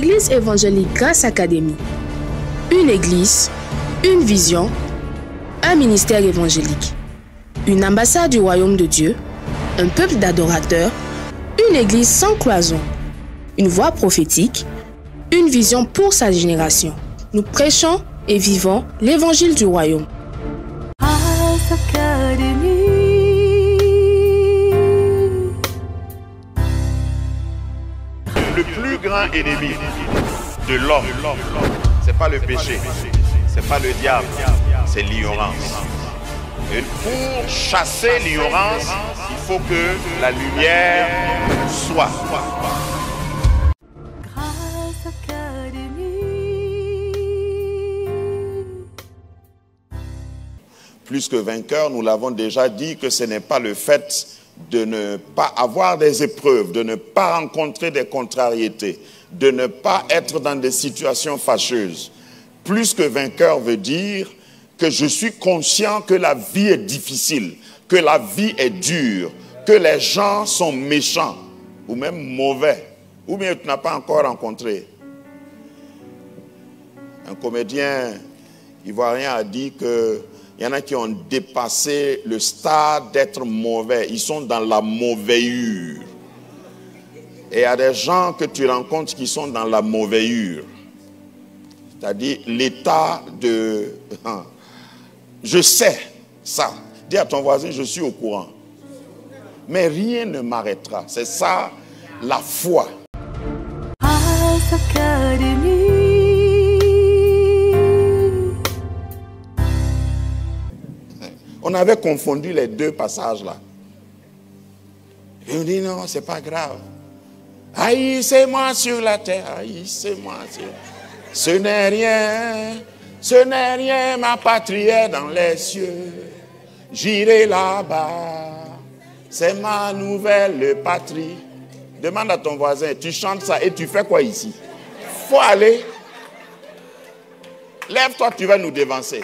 Église évangélique Grâce Académie. Une église, une vision, un ministère évangélique. Une ambassade du royaume de Dieu, un peuple d'adorateurs, une église sans cloison, une voix prophétique, une vision pour sa génération. Nous prêchons et vivons l'évangile du royaume. Le plus grand ennemi de l'homme, c'est pas le péché, c'est pas le diable, c'est l'ignorance. Et pour chasser l'ignorance, il faut que la lumière soit. Plus que vainqueur, nous l'avons déjà dit que ce n'est pas le fait de ne pas avoir des épreuves, de ne pas rencontrer des contrariétés, de ne pas être dans des situations fâcheuses. Plus que vainqueur veut dire que je suis conscient que la vie est difficile, que la vie est dure, que les gens sont méchants ou même mauvais, ou bien tu n'as pas encore rencontré. Un comédien ivoirien a dit que il y en a qui ont dépassé le stade d'être mauvais. Ils sont dans la mauvaisure. Et il y a des gens que tu rencontres qui sont dans la mauvaisure. C'est-à-dire l'état de... Je sais ça. Dis à ton voisin, je suis au courant. Mais rien ne m'arrêtera. C'est ça, la foi. On avait confondu les deux passages là. Et on dit non, c'est pas grave. Haïssez-moi sur la terre, haïssez-moi sur... Ce n'est rien, ma patrie est dans les cieux. J'irai là-bas, c'est ma nouvelle patrie. Demande à ton voisin, tu chantes ça et tu fais quoi ici? Faut aller. Lève-toi, tu vas nous dévancer.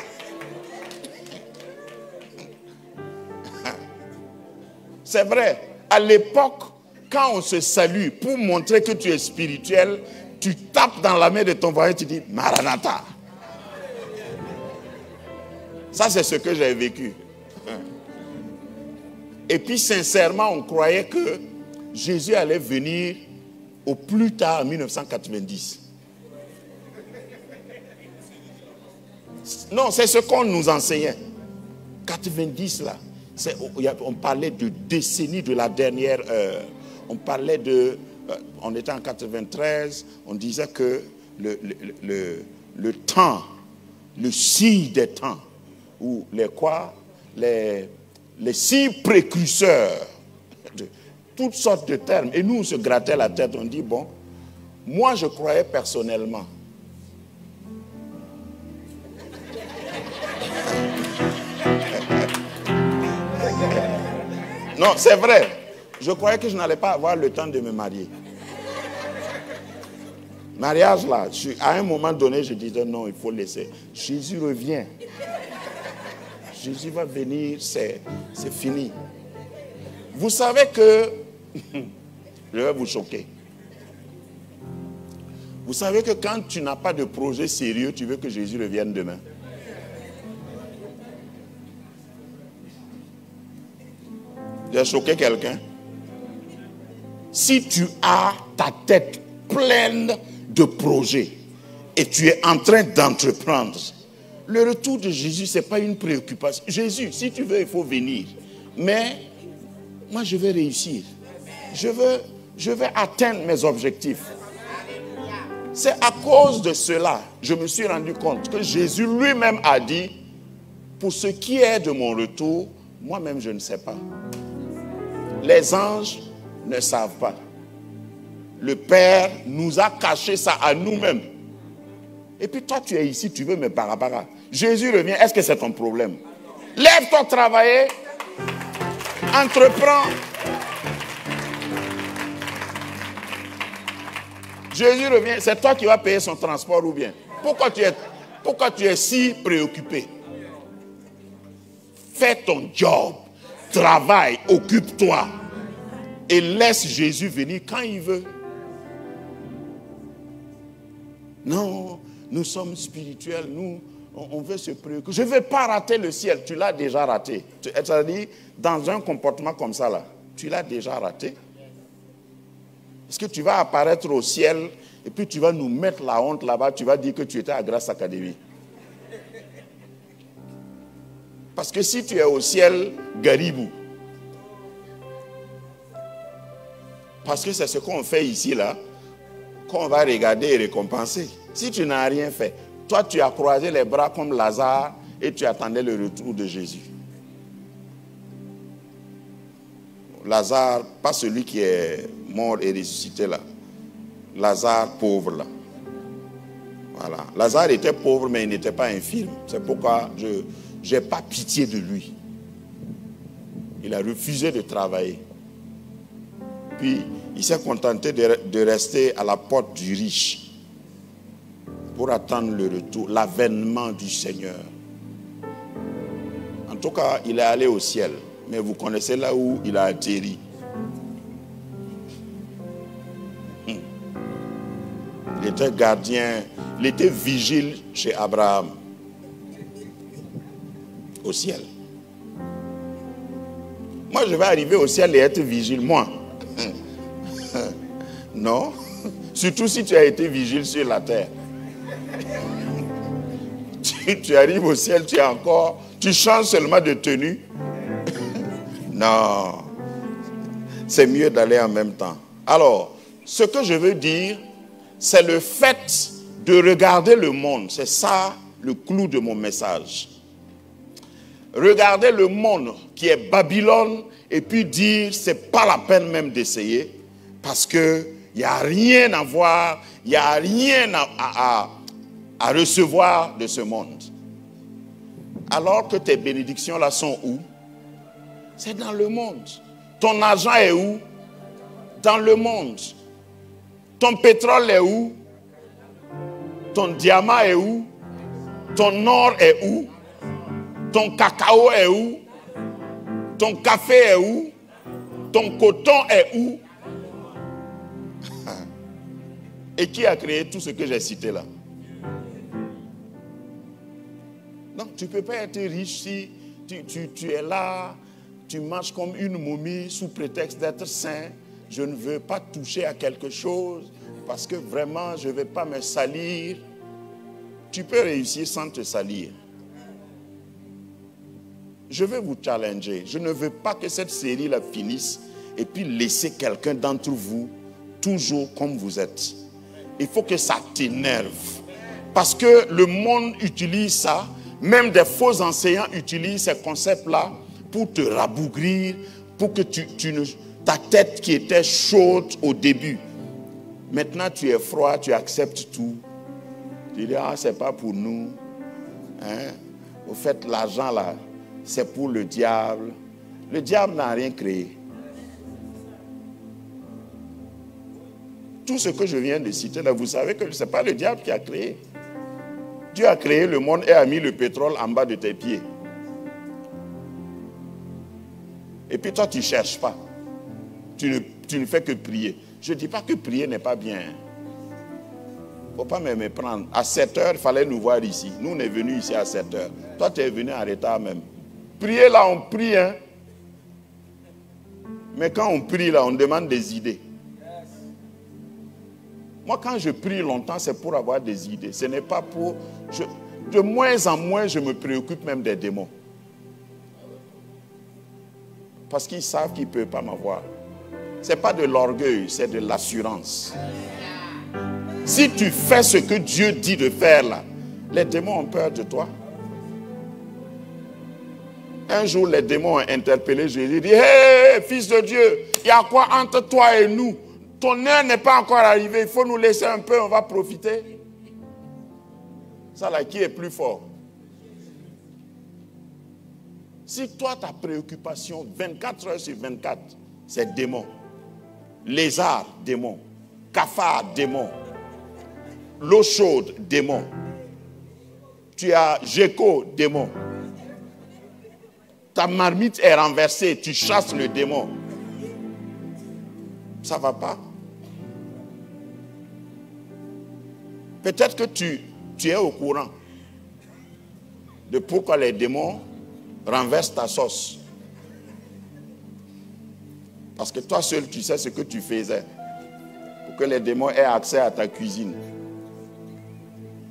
C'est vrai, à l'époque, quand on se salue pour montrer que tu es spirituel, tu tapes dans la main de ton voisin, tu dis Maranatha. Ça, c'est ce que j'ai vécu. Et puis, sincèrement, on croyait que Jésus allait venir au plus tard en 1990. Non, c'est ce qu'on nous enseignait. 90 là. On parlait de décennies de la dernière heure. On parlait de... on était en 93, on disait que le temps, le signe des temps, ou les signes précurseurs, de toutes sortes de termes. Et nous, on se grattait la tête, on dit, bon, moi je croyais personnellement. Non, c'est vrai. Je croyais que je n'allais pas avoir le temps de me marier. Mariage là, à un moment donné, je disais non, il faut laisser. Jésus revient. Jésus va venir, c'est fini. Vous savez que, je vais vous choquer. Vous savez que quand tu n'as pas de projet sérieux, tu veux que Jésus revienne demain. J'ai choqué quelqu'un. Si tu as ta tête pleine de projets et tu es en train d'entreprendre, le retour de Jésus, ce n'est pas une préoccupation. Jésus, si tu veux, il faut venir. Mais moi, je vais réussir. Je vais atteindre mes objectifs. C'est à cause de cela, je me suis rendu compte que Jésus lui-même a dit, pour ce qui est de mon retour, moi-même, je ne sais pas. Les anges ne savent pas. Le Père nous a caché ça à nous-mêmes. Et puis toi, tu es ici, tu veux me barabara. Jésus revient, est-ce que c'est ton problème? Lève-toi travailler, entreprends. Jésus revient, c'est toi qui vas payer son transport ou bien? Pourquoi tu es si préoccupé? Fais ton job. Travaille, occupe-toi et laisse Jésus venir quand il veut. Non, nous sommes spirituels, nous, on veut se préoccuper. Je ne veux pas rater le ciel, tu l'as déjà raté. C'est-à-dire, dans un comportement comme ça, là, tu l'as déjà raté. Est-ce que tu vas apparaître au ciel et puis tu vas nous mettre la honte là-bas, tu vas dire que tu étais à Grace Academy? Parce que si tu es au ciel, Garibou. Parce que c'est ce qu'on fait ici, là, qu'on va regarder et récompenser. Si tu n'as rien fait, toi tu as croisé les bras comme Lazare et tu attendais le retour de Jésus. Lazare, pas celui qui est mort et ressuscité là. Lazare pauvre là. Voilà. Lazare était pauvre mais il n'était pas infirme. C'est pourquoi je n'ai pas pitié de lui. Il a refusé de travailler. Puis il s'est contenté de rester à la porte du riche pour attendre le retour, l'avènement du Seigneur. En tout cas, il est allé au ciel. Mais vous connaissez là où il a atterri. Il était gardien, il était vigile chez Abraham. Au ciel. Moi, je vais arriver au ciel et être vigile, moi. Non. Surtout si tu as été vigile sur la terre. Tu arrives au ciel, tu changes seulement de tenue. Non. C'est mieux d'aller en même temps. Alors, ce que je veux dire, c'est le fait de regarder le monde. C'est ça le clou de mon message. Regarder le monde qui est Babylone et puis dire c'est pas la peine même d'essayer parce que il n'y a rien à voir, il n'y a rien à recevoir de ce monde. Alors que tes bénédictions là sont où? C'est dans le monde. Ton argent est où? Dans le monde. Ton pétrole est où? Ton diamant est où? Ton or est où? Ton cacao est où? Ton café est où? Ton coton est où? Et qui a créé tout ce que j'ai cité là? Donc tu ne peux pas être riche si tu es là, tu marches comme une momie sous prétexte d'être saint. Je ne veux pas toucher à quelque chose parce que vraiment je ne vais pas me salir. Tu peux réussir sans te salir. Je veux vous challenger. Je ne veux pas que cette série-là finisse et puis laisser quelqu'un d'entre vous toujours comme vous êtes. Il faut que ça t'énerve. Parce que le monde utilise ça. Même des faux enseignants utilisent ces concepts-là pour te rabougrir, pour que ta tête qui était chaude au début, maintenant tu es froid, tu acceptes tout. Tu dis, ah, c'est pas pour nous. Hein? Au fait, l'argent là, c'est pour le diable. Le diable n'a rien créé. Tout ce que je viens de citer là, vous savez que ce n'est pas le diable qui a créé. Dieu a créé le monde et a mis le pétrole en bas de tes pieds. Et puis toi, tu ne cherches pas. Tu ne fais que prier. Je ne dis pas que prier n'est pas bien. Il ne faut pas me méprendre. À 7 heures, il fallait nous voir ici. Nous, on est venus ici à 7 heures. Toi, tu es venu en retard même. Prier là, on prie. Hein? Mais quand on prie là, on demande des idées. Moi, quand je prie longtemps, c'est pour avoir des idées. Ce n'est pas pour... de moins en moins, je me préoccupe même des démons. Parce qu'ils savent qu'ils ne peuvent pas m'avoir. Ce n'est pas de l'orgueil, c'est de l'assurance. Si tu fais ce que Dieu dit de faire là, les démons ont peur de toi. Un jour, les démons ont interpellé Jésus. Ils disent, hé, fils de Dieu, il y a quoi entre toi et nous? Ton heure n'est pas encore arrivée, il faut nous laisser un peu, on va profiter. Ça là, qui est plus fort? Si toi, ta préoccupation, 24 heures sur 24, c'est démon. Lézard, démon. Cafard, démon. L'eau chaude, démon. Tu as Géco, démon. Ta marmite est renversée, tu chasses le démon. Ça ne va pas. Peut-être que tu es au courant de pourquoi les démons renversent ta sauce. Parce que toi seul, tu sais ce que tu faisais pour que les démons aient accès à ta cuisine.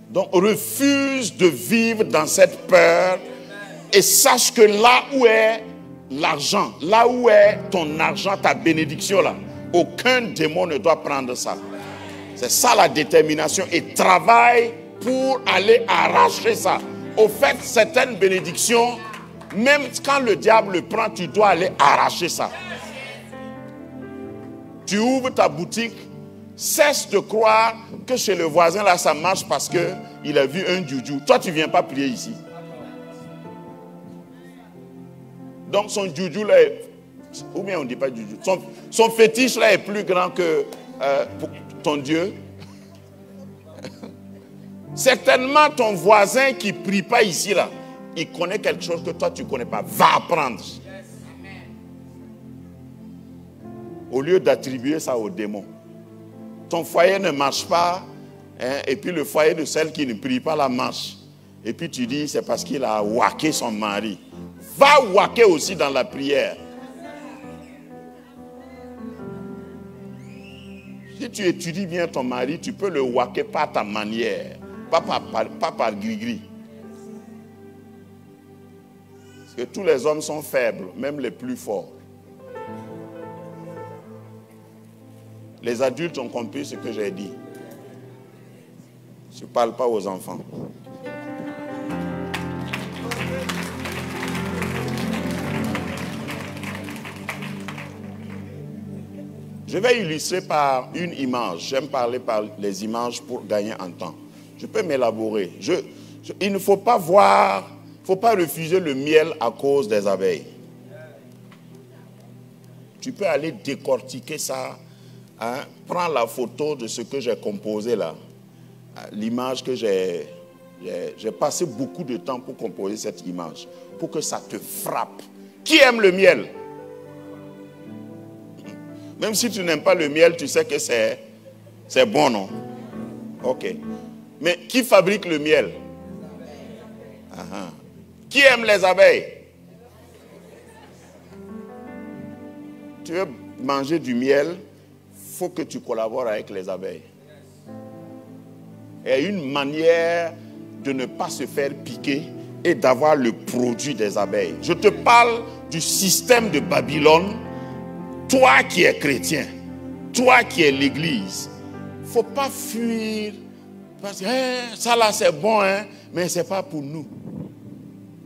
Donc, refuse de vivre dans cette peur et sache que là où est l'argent, là où est ton argent, ta bénédiction là, aucun démon ne doit prendre ça. C'est ça la détermination et travaille pour aller arracher ça. Au fait, certaines bénédictions, même quand le diable le prend, tu dois aller arracher ça. Tu ouvres ta boutique, cesse de croire que chez le voisin là ça marche parce qu'il a vu un juju. Toi tu ne viens pas prier ici. Donc son juju là, ou bien on ne dit pas juju, son fétiche là est plus grand que ton Dieu. Certainement ton voisin qui ne prie pas ici là, il connaît quelque chose que toi tu ne connais pas. Va apprendre. Au lieu d'attribuer ça aux démons. Ton foyer ne marche pas, hein, et puis le foyer de celle qui ne prie pas la marche. Et puis tu dis, c'est parce qu'il a waqué son mari. Va waquer aussi dans la prière. Si tu étudies bien ton mari, tu peux le waquer par ta manière, pas par gris-gris. Parce que tous les hommes sont faibles, même les plus forts. Les adultes ont compris ce que j'ai dit. Je ne parle pas aux enfants. Je vais illustrer par une image. J'aime parler par les images pour gagner en temps. Je peux m'élaborer. Il ne faut pas voir, il ne faut pas refuser le miel à cause des abeilles. Tu peux aller décortiquer ça. Hein, prends la photo de ce que j'ai composé là. L'image que j'ai passé beaucoup de temps pour composer cette image. Pour que ça te frappe. Qui aime le miel? Même si tu n'aimes pas le miel, tu sais que c'est bon, non? Ok. Mais qui fabrique le miel? Qui aime les abeilles? Tu veux manger du miel? Il faut que tu collabores avec les abeilles. Et une manière de ne pas se faire piquer et d'avoir le produit des abeilles. Je te parle du système de Babylone. Toi qui es chrétien, toi qui es l'église, il ne faut pas fuir. Parce que ça là c'est bon, hein, mais ce n'est pas pour nous.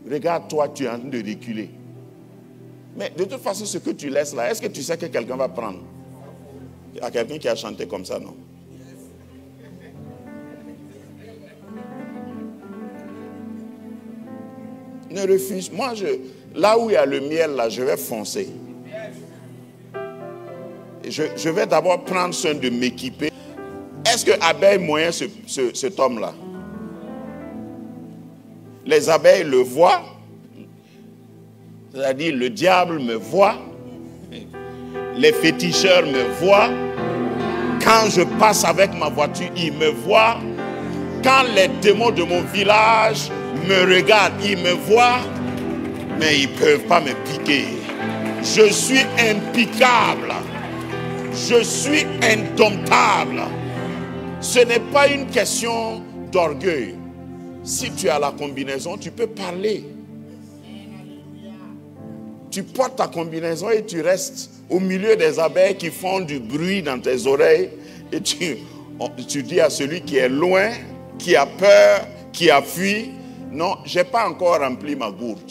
Regarde, toi tu es en train de reculer. Mais de toute façon, ce que tu laisses là, est-ce que tu sais que quelqu'un va prendre? Il y a quelqu'un qui a chanté comme ça, non? Ne refuse. Moi, là où il y a le miel, là, je vais foncer. Je vais d'abord prendre soin de m'équiper. Est-ce que abeille moyen cet homme-là? Les abeilles le voient. C'est-à-dire, le diable me voit. Les féticheurs me voient. Quand je passe avec ma voiture, ils me voient. Quand les démons de mon village me regardent, ils me voient. Mais ils ne peuvent pas me piquer. Je suis impiquable. Je suis indomptable. Ce n'est pas une question d'orgueil. Si tu as la combinaison, tu peux parler. Tu portes ta combinaison et tu restes au milieu des abeilles qui font du bruit dans tes oreilles. Et tu dis à celui qui est loin, qui a peur, qui a fui, non, je n'ai pas encore rempli ma gourde.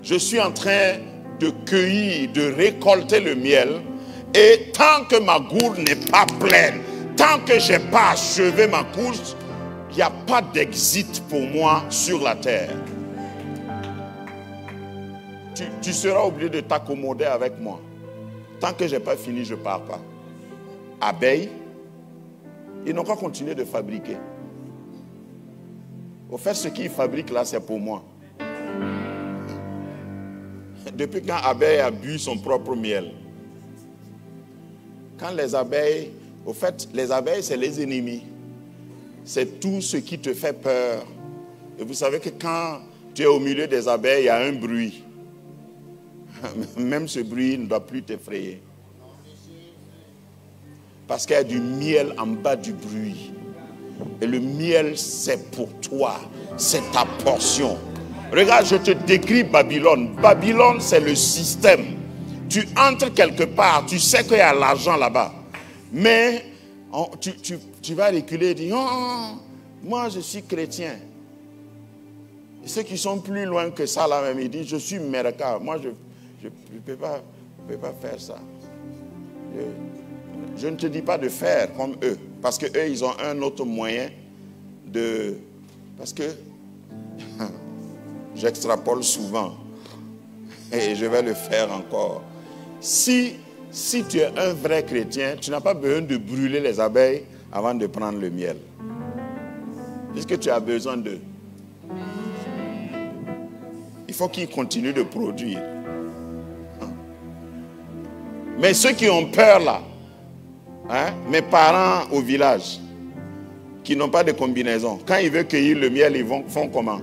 Je suis en train de cueillir, de récolter le miel. Et tant que ma gourde n'est pas pleine, tant que je n'ai pas achevé ma course, il n'y a pas d'exit pour moi sur la terre. Tu seras obligé de t'accommoder avec moi. Tant que je n'ai pas fini, je ne pars pas. Abeilles, ils n'ont qu'à continuer de fabriquer. Au fait, ce qu'ils fabriquent là, c'est pour moi. Depuis quand abeille a bu son propre miel. Quand les abeilles, au fait, les abeilles, c'est les ennemis. c'est tout ce qui te fait peur. Et vous savez que quand tu es au milieu des abeilles, il y a un bruit. Même ce bruit ne doit plus t'effrayer. Parce qu'il y a du miel en bas du bruit. Et le miel, c'est pour toi. C'est ta portion. Regarde, je te décris Babylone. Babylone, c'est le système. Tu entres quelque part, tu sais qu'il y a l'argent là-bas. Mais tu vas reculer et dire, oh, moi je suis chrétien. Et ceux qui sont plus loin que ça là même, ils disent, je suis Meraka. Moi je ne peux pas faire ça. Je ne te dis pas de faire comme eux. Parce qu'eux, ils ont un autre moyen de... Parce que j'extrapole souvent. Et je vais le faire encore. Si tu es un vrai chrétien, tu n'as pas besoin de brûler les abeilles avant de prendre le miel. Puisque tu as besoin d'eux. Il faut qu'ils continuent de produire. Mais ceux qui ont peur là, mes parents au village, qui n'ont pas de combinaison, quand ils veulent cueillir le miel, ils font comment?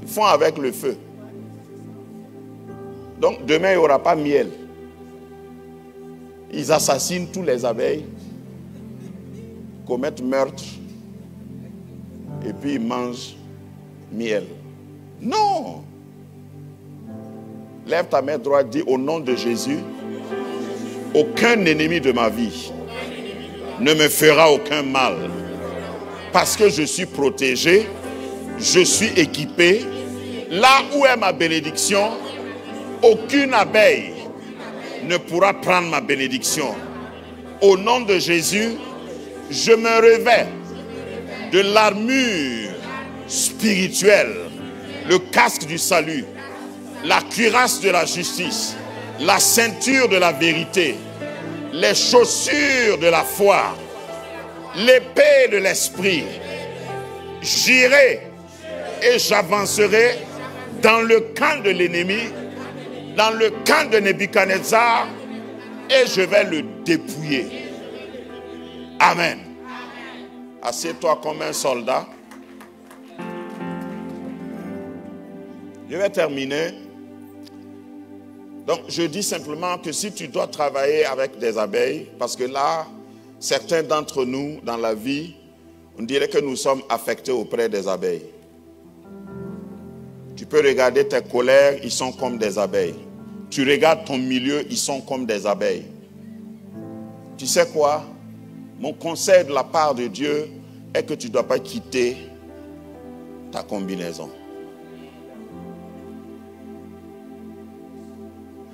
Ils font avec le feu. Donc demain, il n'y aura pas miel. Ils assassinent tous les abeilles, commettent meurtre, et puis ils mangent miel. Non! Lève ta main droite, dis au nom de Jésus, aucun ennemi de ma vie ne me fera aucun mal. Parce que je suis protégé, je suis équipé. Là où est ma bénédiction, aucune abeille ne pourra prendre ma bénédiction. Au nom de Jésus, je me revêts de l'armure spirituelle, le casque du salut, la cuirasse de la justice, la ceinture de la vérité, les chaussures de la foi, l'épée de l'esprit. J'irai et j'avancerai dans le camp de l'ennemi, dans le camp de Nebuchadnezzar, et je vais le dépouiller. Amen. Assieds-toi comme un soldat. Je vais terminer. Donc, je dis simplement que si tu dois travailler avec des abeilles, parce que là, certains d'entre nous, dans la vie, on dirait que nous sommes affectés auprès des abeilles. Tu peux regarder tes colères, ils sont comme des abeilles. Tu regardes ton milieu, ils sont comme des abeilles. Tu sais quoi? Mon conseil de la part de Dieu est que tu ne dois pas quitter ta combinaison.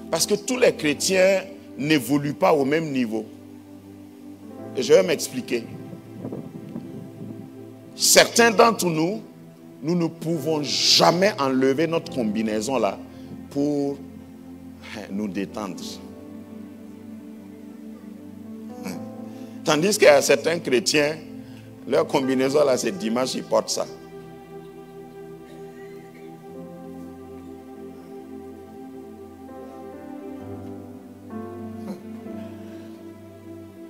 Parce que tous les chrétiens n'évoluent pas au même niveau. Et je vais m'expliquer. Certains d'entre nous, nous ne pouvons jamais enlever notre combinaison là pour nous détendre. Tandis qu'il y a certains chrétiens, leur combinaison là, c'est dimanche, ils portent ça.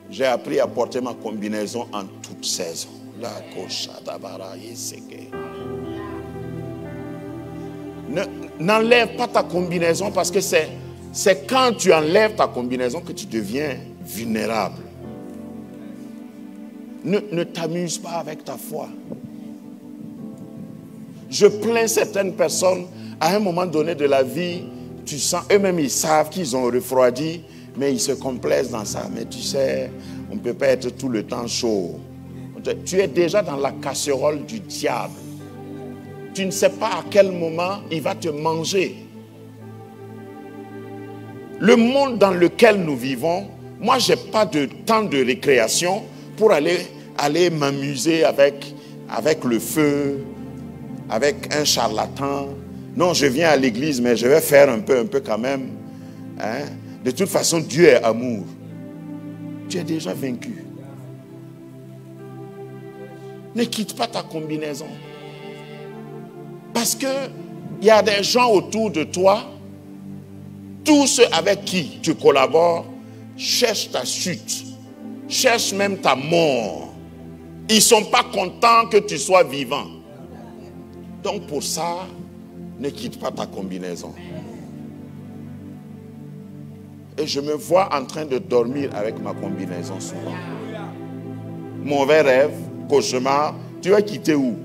J'ai appris à porter ma combinaison en toute saison. N'enlève pas ta combinaison parce que c'est quand tu enlèves ta combinaison que tu deviens vulnérable. Ne t'amuse pas avec ta foi. Je plains certaines personnes à un moment donné de la vie, tu sens, eux-mêmes ils savent qu'ils ont refroidi, mais ils se complaisent dans ça. Mais tu sais, on ne peut pas être tout le temps chaud. Tu es déjà dans la casserole du diable. Tu ne sais pas à quel moment il va te manger. Le monde dans lequel nous vivons, moi, je n'ai pas de temps de récréation pour aller m'amuser avec le feu, avec un charlatan. Non, je viens à l'église, mais je vais faire un peu quand même. Hein? De toute façon, Dieu est amour. Tu es déjà vaincu. Ne quitte pas ta combinaison. Parce qu'il y a des gens autour de toi, tous ceux avec qui tu collabores, cherchent ta chute, cherchent même ta mort. Ils ne sont pas contents que tu sois vivant. Donc pour ça, ne quitte pas ta combinaison. Et je me vois en train de dormir avec ma combinaison souvent. Mauvais rêve, cauchemar, tu vas quitter où?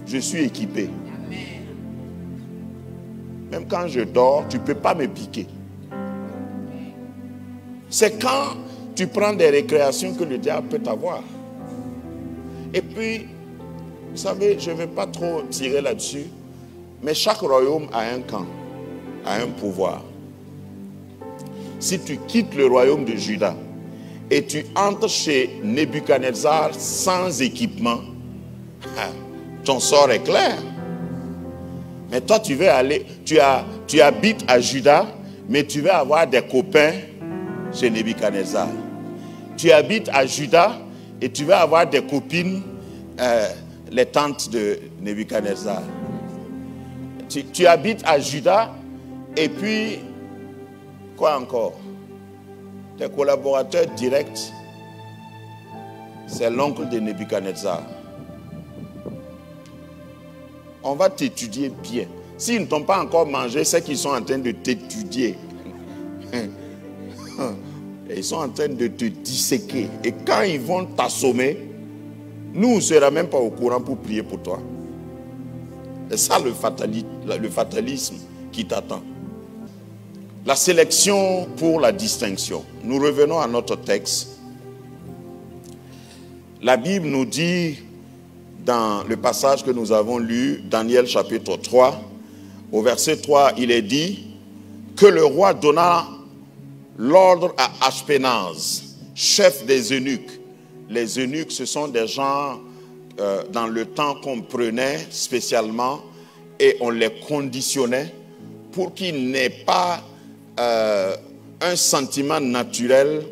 Je suis équipé. Même quand je dors, tu ne peux pas me piquer. C'est quand tu prends des récréations que le diable peut t'avoir. Et puis, vous savez, je ne vais pas trop tirer là-dessus, mais chaque royaume a un camp, a un pouvoir. Si tu quittes le royaume de Juda et tu entres chez Nebuchadnezzar sans équipement, ton sort est clair. Mais toi, tu veux aller, tu habites à Juda, mais tu veux avoir des copains chez Nebuchadnezzar. Tu habites à Juda et tu veux avoir des copines, les tantes de Nebuchadnezzar. Tu habites à Juda et puis, quoi encore? Tes collaborateurs directs, c'est l'oncle de Nebuchadnezzar. On va t'étudier bien. S'ils ne t'ont pas encore mangé, c'est qu'ils sont en train de t'étudier. Ils sont en train de te disséquer. Et quand ils vont t'assommer, nous, on ne sera même pas au courant pour prier pour toi. C'est ça le fatalisme qui t'attend. La sélection pour la distinction. Nous revenons à notre texte. La Bible nous dit, dans le passage que nous avons lu, Daniel chapitre 3, au verset 3, il est dit que le roi donna l'ordre à Ashpenaz, chef des eunuques. Les eunuques, ce sont des gens dans le temps qu'on prenait spécialement et on les conditionnait pour qu'ils n'aient pas un sentiment naturel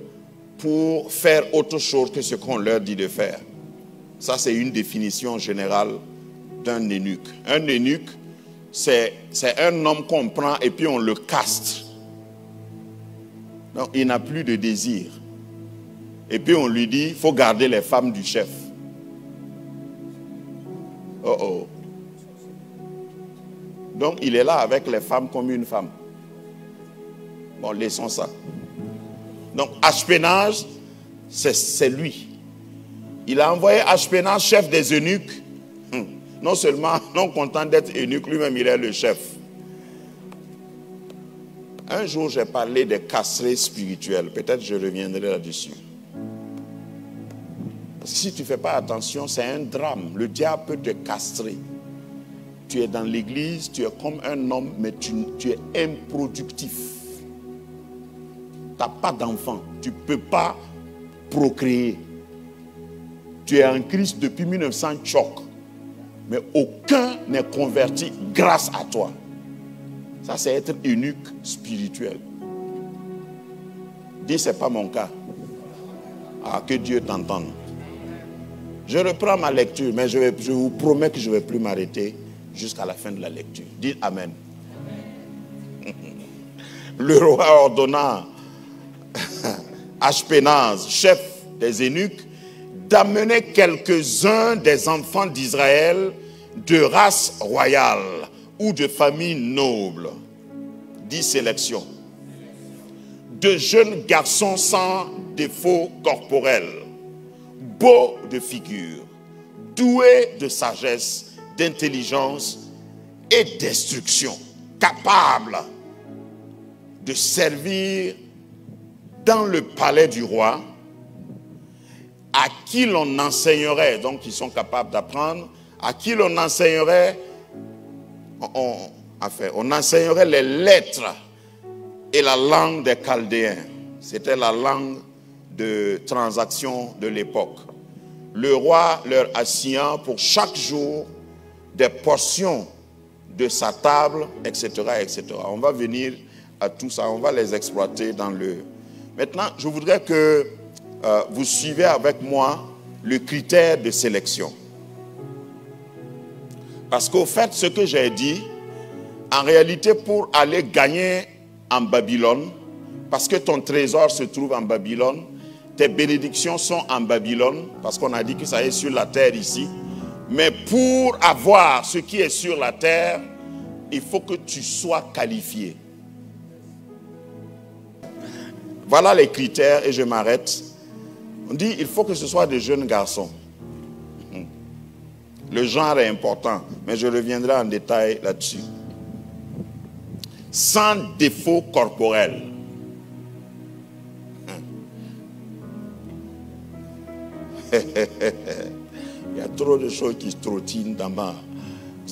pour faire autre chose que ce qu'on leur dit de faire. Ça, c'est une définition générale d'un eunuque. Un eunuque, c'est un homme qu'on prend et puis on le castre. Donc, il n'a plus de désir. Et puis on lui dit, il faut garder les femmes du chef. Oh oh. Donc, il est là avec les femmes comme une femme. Bon, laissons ça. Donc, Ashpenaz, c'est lui. Il a envoyé Ashpenaz, chef des eunuques. Non seulement, non content d'être eunuque, lui-même, il est le chef. Un jour, j'ai parlé des castrés spirituels. Peut-être je reviendrai là-dessus. Parce que si tu ne fais pas attention, c'est un drame. Le diable peut te castrer. Tu es dans l'église, tu es comme un homme, mais tu es improductif. Tu n'as pas d'enfant. Tu ne peux pas procréer. Tu es en Christ depuis 1900 choc. Mais aucun n'est converti grâce à toi. Ça, c'est être eunuque spirituel. Dis, ce n'est pas mon cas. Ah, que Dieu t'entende. Je reprends ma lecture, mais je vous promets que je ne vais plus m'arrêter jusqu'à la fin de la lecture. Dites Amen. Le roi ordonna Ashpenaz, chef des eunuques, d'amener quelques-uns des enfants d'Israël de race royale ou de famille noble. 10 sélections. De jeunes garçons sans défaut corporel, beaux de figure, doués de sagesse, d'intelligence et d'instruction, capables de servir dans le palais du roi, à qui l'on enseignerait, donc ils sont capables d'apprendre, à qui l'on enseignerait, on enseignerait les lettres et la langue des Chaldéens. C'était la langue de transaction de l'époque. Le roi leur assigna pour chaque jour des portions de sa table, etc., etc. On va venir à tout ça, on va les exploiter dans le... Maintenant, je voudrais que vous suivez avec moi le critère de sélection. Parce qu'au fait, ce que j'ai dit, en réalité, pour aller gagner en Babylone, parce que ton trésor se trouve en Babylone, tes bénédictions sont en Babylone, parce qu'on a dit que ça est sur la terre ici. Mais pour avoir ce qui est sur la terre, il faut que tu sois qualifié. Voilà les critères et je m'arrête. On dit il faut que ce soit des jeunes garçons. Le genre est important, mais je reviendrai en détail là-dessus. Sans défaut corporel. Il y a trop de choses qui se trottinent dans ma...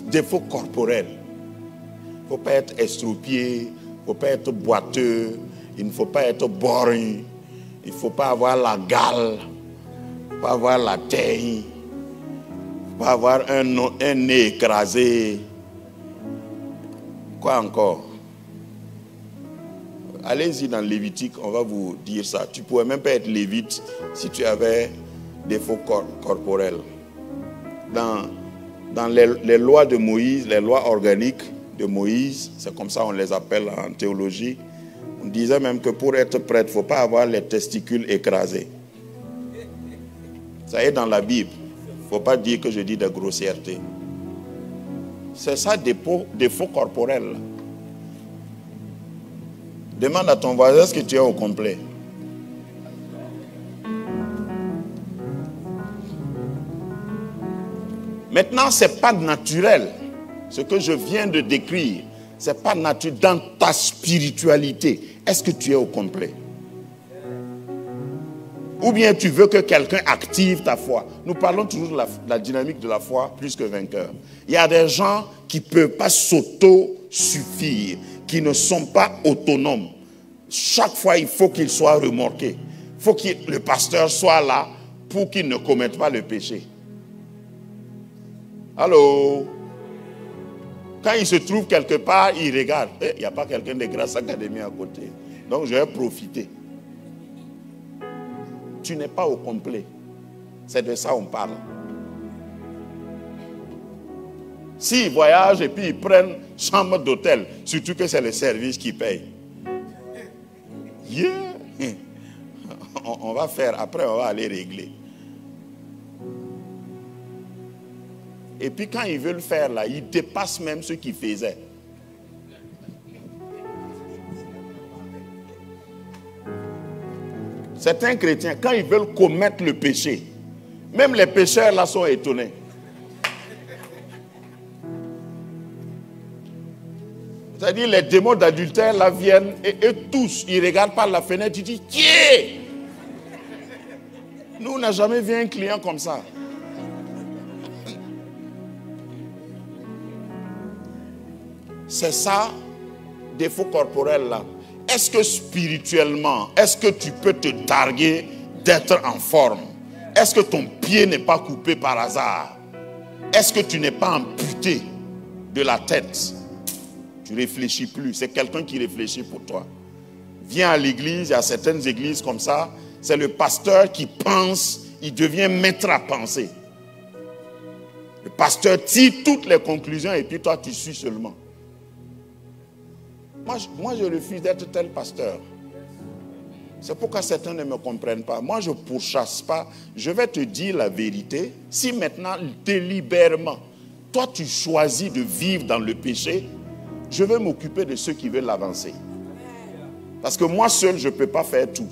Défaut corporel. Il ne faut pas être estropié, il ne faut pas être boiteux, il ne faut pas être boring, il ne faut pas avoir la gale, il ne faut pas avoir la teigne, il ne faut pas avoir un nez écrasé. Quoi encore? Allez-y dans Lévitique, on va vous dire ça. Tu ne pourrais même pas être lévite si tu avais défaut corporel. Dans les lois de Moïse, les lois organiques de Moïse, c'est comme ça on les appelle en théologie, on disait même que pour être prêtre, il ne faut pas avoir les testicules écrasés. Ça est dans la Bible. Il ne faut pas dire que je dis de grossièreté. C'est ça, défaut corporel. Demande à ton voisin, est-ce que tu es au complet? Maintenant, ce n'est pas naturel. Ce que je viens de décrire, ce n'est pas naturel dans ta spiritualité. Est-ce que tu es au complet? Ou bien tu veux que quelqu'un active ta foi? Nous parlons toujours de la dynamique de la foi plus que vainqueur. Il y a des gens qui ne peuvent pas s'auto-suffire, qui ne sont pas autonomes. Chaque fois, il faut qu'ils soient remorqués. Il faut que le pasteur soit là pour qu'il ne commette pas le péché. Allô? Quand il se trouve quelque part, il regarde. Il n'y a pas quelqu'un de Grâce Académie à côté. Donc je vais profiter. Tu n'es pas au complet. C'est de ça qu'on parle. S'ils voyagent et puis ils prennent chambre d'hôtel, surtout que c'est le service qui paye. Yeah. On va faire, après on va aller régler. Et puis quand ils veulent faire là, ils dépassent même ce qu'ils faisaient. Certains chrétiens, quand ils veulent commettre le péché, même les pécheurs là sont étonnés. C'est-à-dire les démons d'adultère là viennent et eux tous, ils regardent par la fenêtre, ils disent, qui est? Nous, on n'a jamais vu un client comme ça. C'est ça, défaut corporel là. Est-ce que spirituellement, est-ce que tu peux te targuer d'être en forme? Est-ce que ton pied n'est pas coupé par hasard? Est-ce que tu n'es pas amputé de la tête? Tu ne réfléchis plus, c'est quelqu'un qui réfléchit pour toi. Viens à l'église, il y a certaines églises comme ça, c'est le pasteur qui pense, il devient maître à penser. Le pasteur tire toutes les conclusions et puis toi tu suis seulement. Moi, je refuse d'être tel pasteur. C'est pourquoi certains ne me comprennent pas. Moi, je ne pourchasse pas. Je vais te dire la vérité. Si maintenant, délibérément, toi, tu choisis de vivre dans le péché, je vais m'occuper de ceux qui veulent avancer. Parce que moi seul, je ne peux pas faire tout.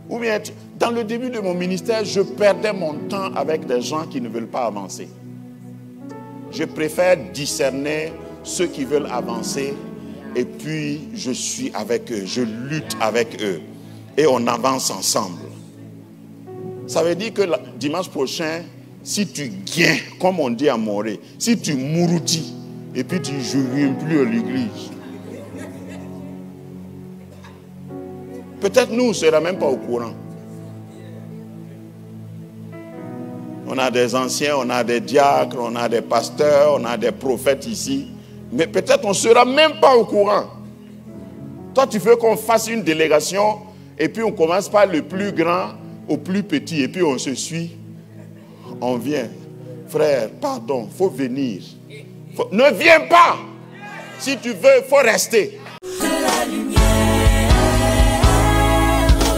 Ou bien, dans le début de mon ministère, je perdais mon temps avec des gens qui ne veulent pas avancer. Je préfère discerner ceux qui veulent avancer. Et puis, je suis avec eux, je lutte avec eux. Et on avance ensemble. Ça veut dire que dimanche prochain, si tu gains, comme on dit à Morée, si tu mouroutis, et puis tu ne viens plus à l'église. Peut-être nous, on ne sera même pas au courant. On a des anciens, on a des diacres, on a des pasteurs, on a des prophètes ici. Mais peut-être on ne sera même pas au courant. Toi, tu veux qu'on fasse une délégation et puis on commence par le plus grand au plus petit et puis on se suit. On vient. Frère, pardon, il faut venir. Ne viens pas. Si tu veux, il faut rester. Que la lumière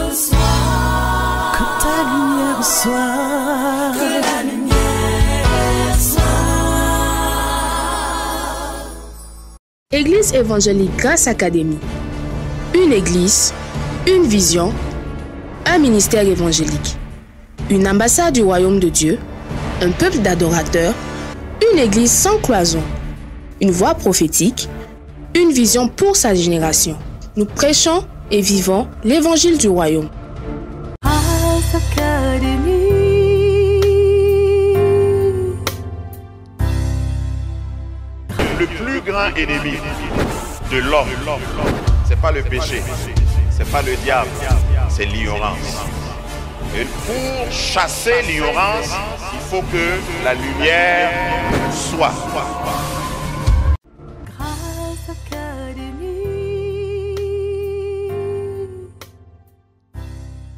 reçoit. soit. Que la lumière soit. Église évangélique Grâce Académie. Une église, une vision, un ministère évangélique. Une ambassade du royaume de Dieu, un peuple d'adorateurs, une église sans cloison, une voix prophétique, une vision pour sa génération. Nous prêchons et vivons l'évangile du royaume. Grâce Académie. Le plus grand ennemi de l'homme, c'est pas le péché, c'est pas le diable, c'est l'ignorance. Et pour chasser l'ignorance, il faut que la lumière soit.